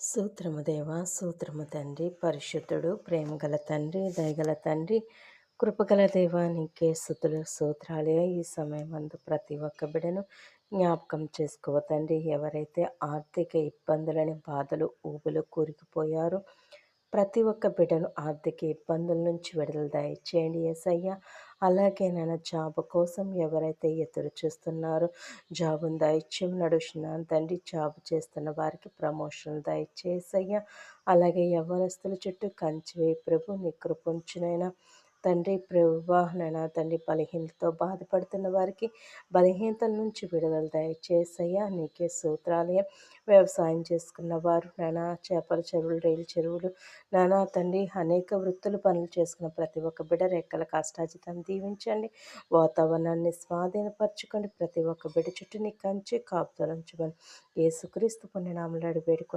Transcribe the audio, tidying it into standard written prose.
సూత్రము దేవా, సూత్రము తండ్రి, పరిశుద్ధుడు, ప్రేమగల తండ్రి, దయగల తండ్రి, కృపగల దేవా, నీకే స్తుతులు స్తోత్రాలయ. ఈ సమయమందు ప్రతి ఒక్క బిడను జ్ఞాపకం చేసుకోవ తండ్రి. ఎవరైతే ఆర్థిక ఇబ్బందులని, బాధలు, ఊబులు కూరుకుపోయారో ప్రతి ఒక్క బిడ్డను ఆర్థిక ఇబ్బందుల నుంచి విడుదల దయచేయండి యేసయ్య. అలాగే నేను జాబ్ కోసం ఎవరైతే ఎదురు చూస్తున్నారో జాబును దయచేయమని నడుస్తున్నాను తండ్రి. జాబ్ చేస్తున్న వారికి ప్రమోషన్ దయచేసయ్యా. అలాగే యవ్వనస్తుల చుట్టూ కంచి వేయి ప్రభు, నీ కృపంచునైనా తండ్రి. ప్రభువా నైనా తండ్రి, బలహీనతతో బాధపడుతున్న వారికి బలహీనతల నుంచి విడుదల దయచేసయ్యా. నీకే స్తోత్రాలయం. వ్యవసాయం చేసుకున్న వారు నానా చేపల చెరువులు, రైలు చెరువులు, నానా తండ్రి అనేక వృత్తులు పనులు చేసుకున్న ప్రతి ఒక్క బిడ్డ రెక్కల కష్టాజితం దీవించండి. వాతావరణాన్ని స్వాధీనపరచుకోండి. ప్రతి ఒక్క బిడ్డ చుట్టూ నీ కంచి కాపుదలుంచమని యేసుక్రీస్తు పుణ్యనామములో అడిగి వేడుకొని